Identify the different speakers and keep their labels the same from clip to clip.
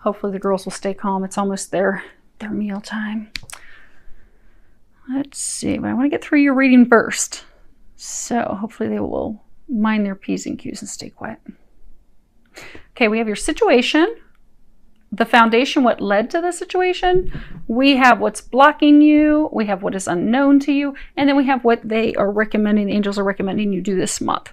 Speaker 1: Hopefully the girls will stay calm. It's almost their meal time. Let's see, but I want to get through your reading first. So hopefully they will mind their P's and Q's and stay quiet. Okay, we have your situation, the foundation, what led to the situation. We have what's blocking you. We have what is unknown to you. And then we have what they are recommending, the angels are recommending you do this month.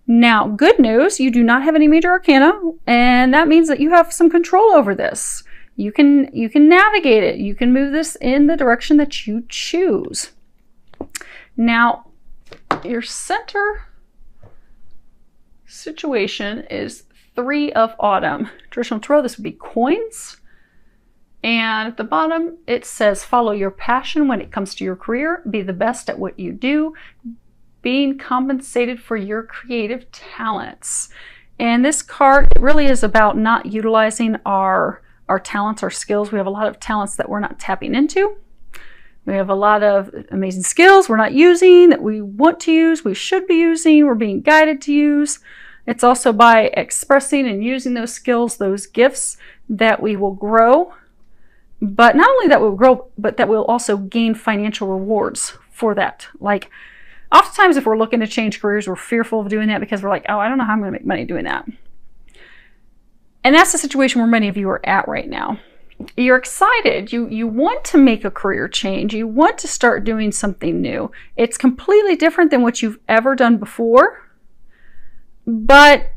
Speaker 1: Now, good news, you do not have any major arcana, and that means that you have some control over this. You can navigate it. You can move this in the direction that you choose. Now, your center situation is 3 of Autumn. Traditional tarot, this would be coins. And at the bottom, it says, follow your passion when it comes to your career. Be the best at what you do. Being compensated for your creative talents. And this card really is about not utilizing our talents, our skills. We have a lot of talents that we're not tapping into. We have a lot of amazing skills we're not using, that we want to use, we should be using, we're being guided to use. It's also by expressing and using those skills, those gifts, that we will grow. But not only that we'll grow, but that we'll also gain financial rewards for that. Like, oftentimes if we're looking to change careers, we're fearful of doing that because we're like, oh, I don't know how I'm going to make money doing that. And that's the situation where many of you are at right now. You're excited. You want to make a career change. You want to start doing something new. It's completely different than what you've ever done before. But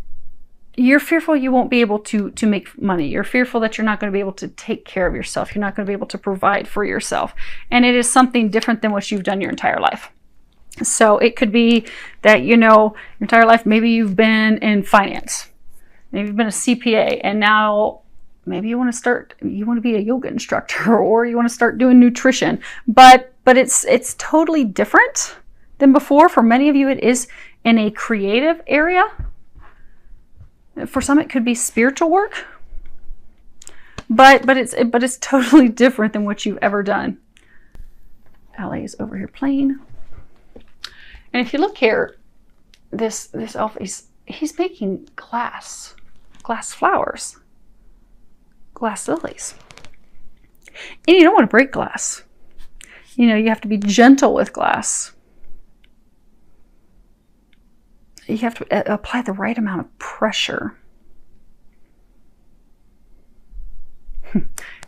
Speaker 1: you're fearful you won't be able to make money. You're fearful that you're not going to be able to take care of yourself. You're not going to be able to provide for yourself. And it is something different than what you've done your entire life. So it could be that, you know, your entire life, maybe you've been in finance. Maybe you've been a CPA, and now maybe you want to be a yoga instructor, or you want to start doing nutrition. But it's totally different than before. For many of you, it is in a creative area. For some, it could be spiritual work. But it's totally different than what you've ever done. LA is over here playing. And if you look here, this elf, he's making glass flowers, glass lilies. And you don't want to break glass. You know, you have to be gentle with glass. You have to apply the right amount of pressure.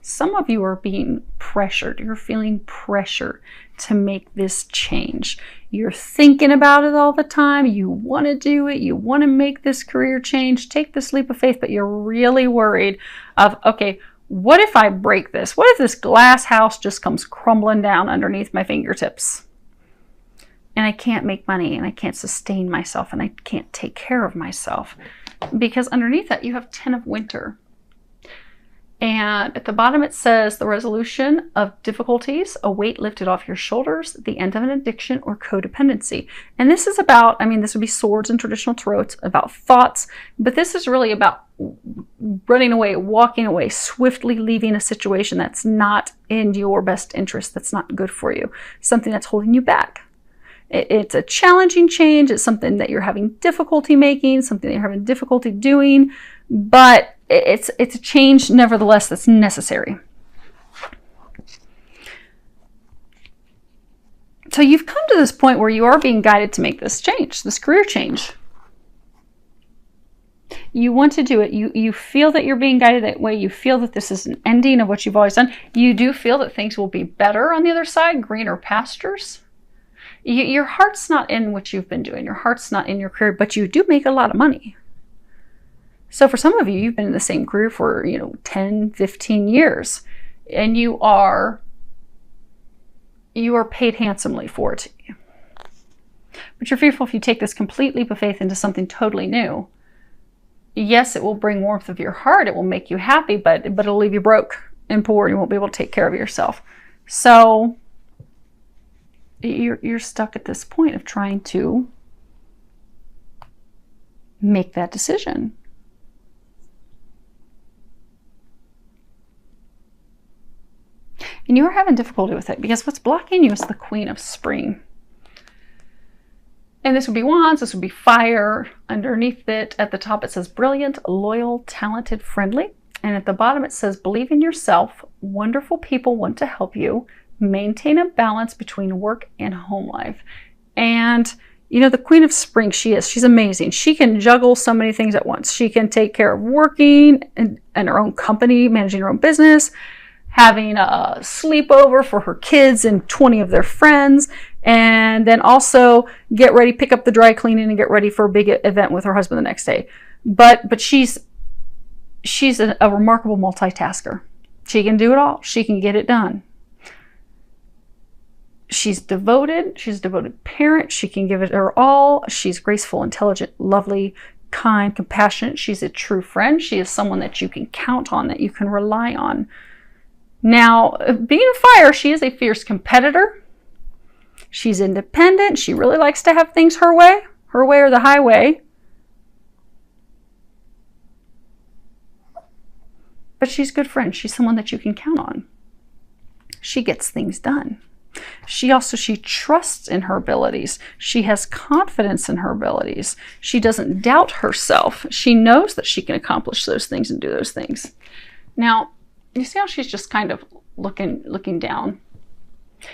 Speaker 1: Some of you are being pressured. You're feeling pressure to make this change. You're thinking about it all the time. You want to do it. You want to make this career change. Take this leap of faith, but you're really worried of, okay, what if I break this? What if this glass house just comes crumbling down underneath my fingertips? And I can't make money, and I can't sustain myself, and I can't take care of myself. Because underneath that, you have 10 of Winter. And at the bottom it says, the resolution of difficulties, a weight lifted off your shoulders, the end of an addiction or codependency. And this is about, I mean, this would be swords in traditional tarot. It's about thoughts, but this is really about running away, walking away, swiftly leaving a situation that's not in your best interest, that's not good for you, something that's holding you back. It's a challenging change. It's something that you're having difficulty making, something that you're having difficulty doing, but it's a change, nevertheless, that's necessary. So you've come to this point where you are being guided to make this change, this career change. You want to do it. You feel that you're being guided that way. You feel that this is an ending of what you've always done. You do feel that things will be better on the other side, greener pastures. Your heart's not in what you've been doing. Your heart's not in your career, but you do make a lot of money. So for some of you, you've been in the same career for, 10, 15 years, and you are paid handsomely for it. But you're fearful if you take this complete leap of faith into something totally new. Yes, it will bring warmth of your heart. It will make you happy, but it'll leave you broke and poor. You won't be able to take care of yourself. So you're stuck at this point of trying to make that decision. And you're having difficulty with it because what's blocking you is the Queen of Spring. And this would be wands, this would be fire. Underneath it, at the top, it says brilliant, loyal, talented, friendly. And at the bottom it says, believe in yourself. Wonderful people want to help you. Maintain a balance between work and home life. And you know, the Queen of Spring, she's amazing. She can juggle so many things at once. She can take care of working and her own company, managing her own business, having a sleepover for her kids and 20 of their friends, and then also get ready, pick up the dry cleaning and get ready for a big event with her husband the next day. But she's a remarkable multitasker. She can do it all. She can get it done. She's devoted. She's a devoted parent. She can give it her all. She's graceful, intelligent, lovely, kind, compassionate. She's a true friend. She is someone that you can count on, that you can rely on. Now, being a fire, she is a fierce competitor. She's independent. She really likes to have things her way or the highway. But she's a good friend. She's someone that you can count on. She gets things done. She trusts in her abilities. She has confidence in her abilities. She doesn't doubt herself. She knows that she can accomplish those things and do those things. Now, you see how she's just kind of looking down?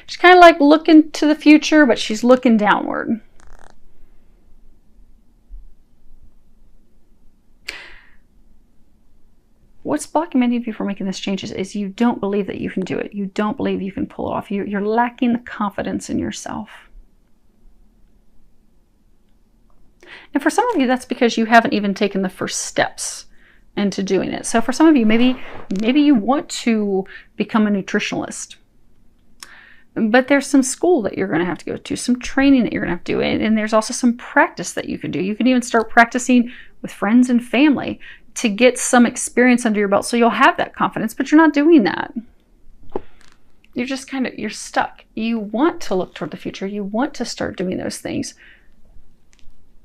Speaker 1: She's kind of like looking to the future, but she's looking downward. What's blocking many of you from making this change is you don't believe that you can do it. You don't believe you can pull it off. You're lacking the confidence in yourself. And for some of you, that's because you haven't even taken the first steps into doing it. So for some of you, maybe you want to become a nutritionalist. But there's some school that you're going to have to go to, some training that you're going to have to do, and there's also some practice that you can do. You can even start practicing with friends and family to get some experience under your belt so you'll have that confidence, but you're not doing that. You're just you're stuck. You want to look toward the future. You want to start doing those things,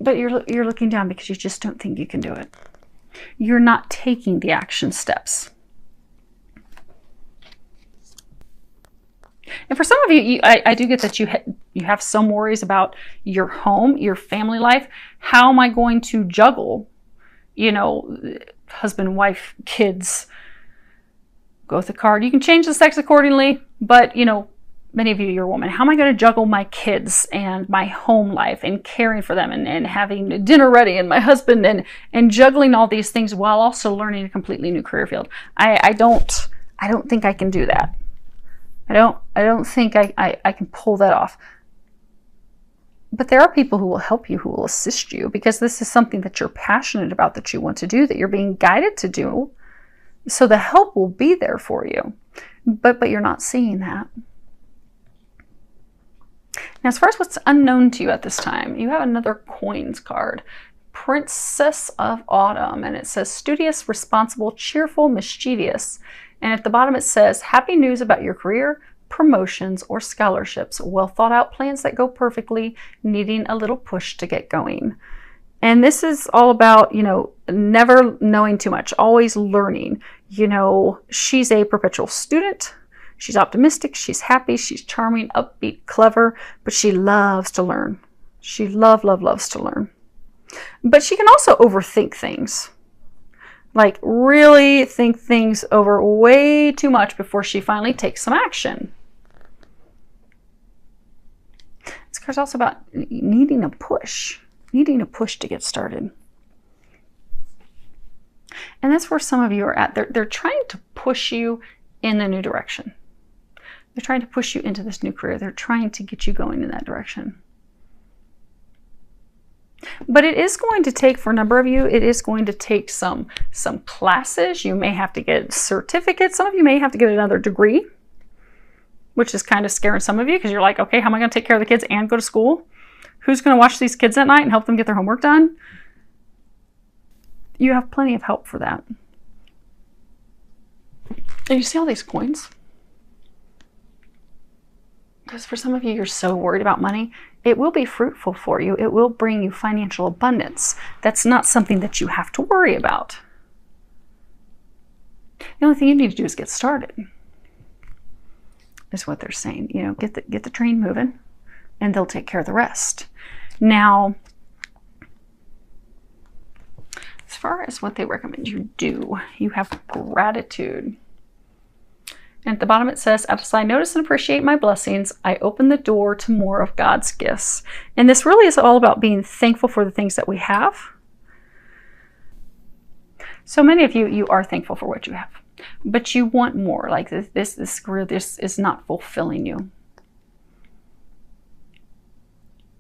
Speaker 1: but you're looking down because you just don't think you can do it. You're not taking the action steps. And for some of you, I do get that you have some worries about your home, your family life. How am I going to juggle, you know, husband, wife, kids? Go with the card. You can change the sex accordingly, but, you know, many of you, you're a woman. How am I going to juggle my kids and my home life and caring for them and having dinner ready and my husband and juggling all these things while also learning a completely new career field? I don't think I can do that. I don't think I can pull that off. But there are people who will help you, who will assist you, because this is something that you're passionate about, that you want to do, that you're being guided to do. So the help will be there for you. But you're not seeing that. Now, as far as what's unknown to you at this time, you have another coins card. Princess of Autumn. And it says studious, responsible, cheerful, mischievous. And at the bottom it says, happy news about your career, promotions, or scholarships. Well thought out plans that go perfectly, needing a little push to get going. And this is all about, you know, never knowing too much, always learning. You know, she's a perpetual student. She's optimistic, she's happy, she's charming, upbeat, clever, but she loves to learn. She loves to learn. But she can also overthink things. Like really think things over way too much before she finally takes some action. This card's also about needing a push to get started. And that's where some of you are at. They're trying to push you in the new direction. They're trying to push you into this new career. They're trying to get you going in that direction. But it is going to take, for a number of you, it is going to take some classes. You may have to get certificates. Some of you may have to get another degree, which is kind of scaring some of you because you're like, okay, how am I going to take care of the kids and go to school? Who's going to watch these kids at night and help them get their homework done? You have plenty of help for that. And you see all these coins? Because for some of you, you're so worried about money, it will be fruitful for you. It will bring you financial abundance. That's not something that you have to worry about. The only thing you need to do is get started, is what they're saying. You know, get the train moving, and they'll take care of the rest. Now, as far as what they recommend you do, you have gratitude. And at the bottom it says, as I notice and appreciate my blessings, I open the door to more of God's gifts. And this really is all about being thankful for the things that we have. So many of you, you are thankful for what you have, but you want more. Like this career, this is not fulfilling you.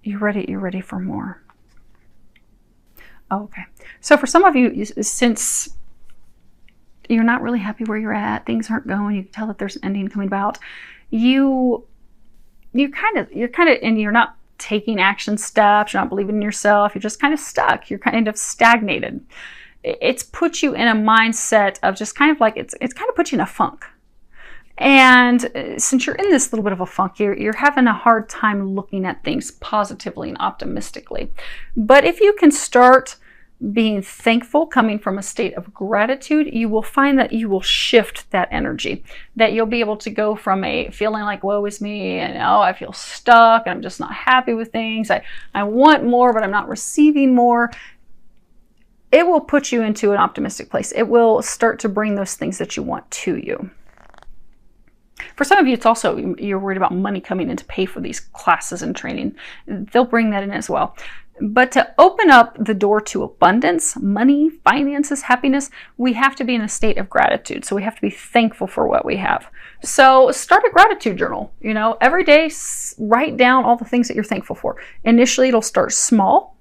Speaker 1: You're ready for more. Okay. So for some of you, since you're not really happy where you're at, things aren't going, you can tell that there's an ending coming about, you're kind of, and you're not taking action steps, you're not believing in yourself, you're just kind of stuck, you're kind of stagnated. It's put you in a mindset of just kind of like, it's kind of put you in a funk. And since you're in this little bit of a funk, you're having a hard time looking at things positively and optimistically. But if you can start being thankful, coming from a state of gratitude, you will find that you will shift that energy, that you'll be able to go from a feeling like woe is me and oh, I feel stuck and I'm just not happy with things. I want more, but I'm not receiving more. It will put you into an optimistic place. It will start to bring those things that you want to you. For some of you, it's also, you're worried about money coming in to pay for these classes and training. They'll bring that in as well. But to open up the door to abundance, money, finances, happiness, we have to be in a state of gratitude. So we have to be thankful for what we have. So start a gratitude journal. You know, every day, write down all the things that you're thankful for. Initially, it'll start small.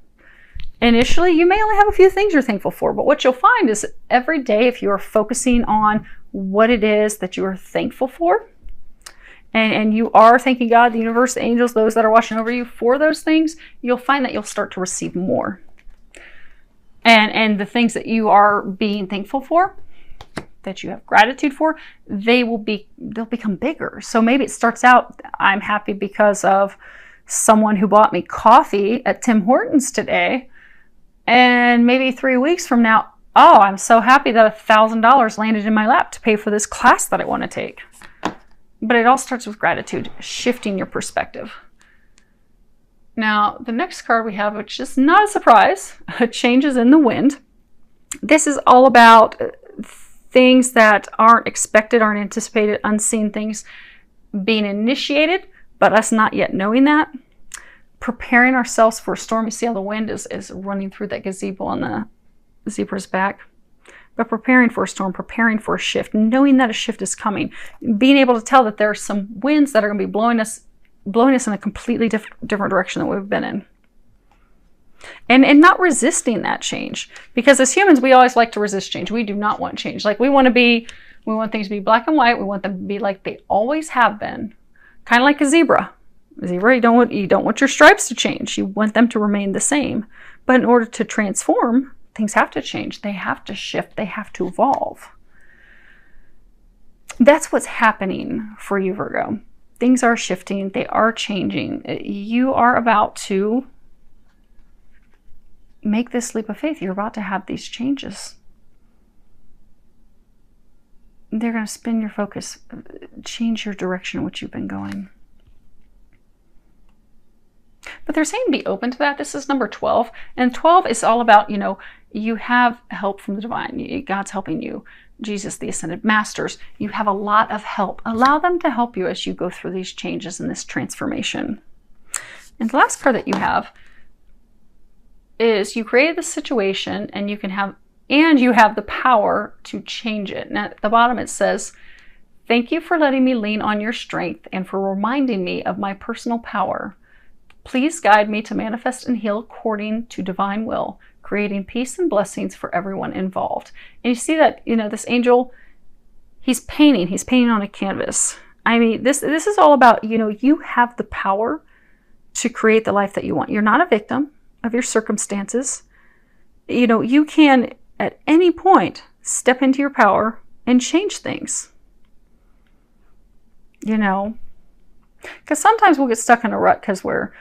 Speaker 1: Initially, you may only have a few things you're thankful for, but what you'll find is every day, if you are focusing on what it is that you are thankful for, and you are thanking God, the universe, the angels, those that are watching over you for those things, you'll find that you'll start to receive more. And the things that you are being thankful for, that you have gratitude for, they'll become bigger. So maybe it starts out, I'm happy because of someone who bought me coffee at Tim Hortons today. And maybe 3 weeks from now, oh, I'm so happy that $1,000 landed in my lap to pay for this class that I want to take. But it all starts with gratitude, shifting your perspective. Now, the next card we have, which is not a surprise, changes in the wind. This is all about things that aren't expected, aren't anticipated, unseen things being initiated, but us not yet knowing that. Preparing ourselves for a storm. You see how the wind is running through that gazebo on the zebra's back. But preparing for a storm, preparing for a shift, knowing that a shift is coming, being able to tell that there are some winds that are going to be blowing us in a completely different direction than we've been in. And not resisting that change. Because as humans, we always like to resist change. We do not want change. Like we want things to be black and white. We want them to be like they always have been. Kind of like a zebra. A zebra, you don't want your stripes to change. You want them to remain the same. But in order to transform, things have to change. They have to shift. They have to evolve. That's what's happening for you, Virgo. Things are shifting. They are changing. You are about to make this leap of faith. You're about to have these changes. They're going to spin your focus, change your direction in which you've been going. But they're saying be open to that. This is number 12. And 12 is all about, you have help from the divine. God's helping you. Jesus, the Ascended Masters. You have a lot of help. Allow them to help you as you go through these changes and this transformation. And the last card that you have is you created the situation and you have the power to change it. And at the bottom it says, thank you for letting me lean on your strength and for reminding me of my personal power. Please guide me to manifest and heal according to divine will, creating peace and blessings for everyone involved. And you see that, this angel, he's painting on a canvas. I mean, this is all about, you have the power to create the life that you want. You're not a victim of your circumstances. You can at any point step into your power and change things. Because sometimes we'll get stuck in a rut because we're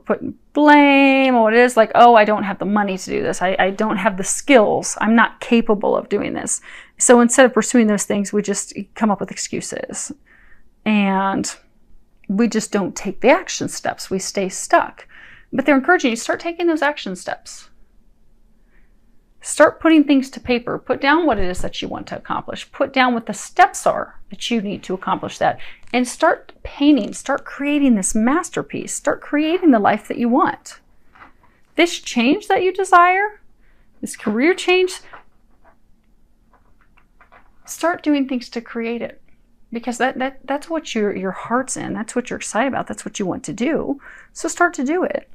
Speaker 1: putting blame on what it is, like, oh, I don't have the money to do this. I don't have the skills. I'm not capable of doing this. So instead of pursuing those things, we just come up with excuses. And we just don't take the action steps. We stay stuck. But they're encouraging you to start taking those action steps. Start putting things to paper. Put down what it is that you want to accomplish. Put down what the steps are that you need to accomplish that. And start painting. Start creating this masterpiece. Start creating the life that you want. This change that you desire, this career change, start doing things to create it. Because that's what your heart's in. That's what you're excited about. That's what you want to do. So start to do it.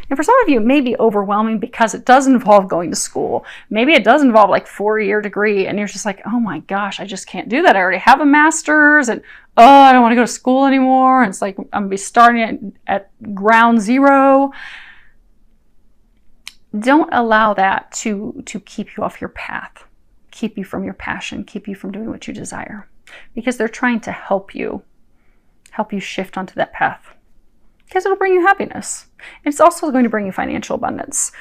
Speaker 1: And for some of you, it may be overwhelming because it does involve going to school. Maybe it does involve like 4-year degree and you're just like, oh my gosh, I just can't do that. I already have a master's and oh, I don't want to go to school anymore. And it's like I'm going to be starting at ground zero. Don't allow that to keep you off your path, keep you from your passion, keep you from doing what you desire. Because they're trying to help you shift onto that path. Because it'll bring you happiness. And it's also going to bring you financial abundance.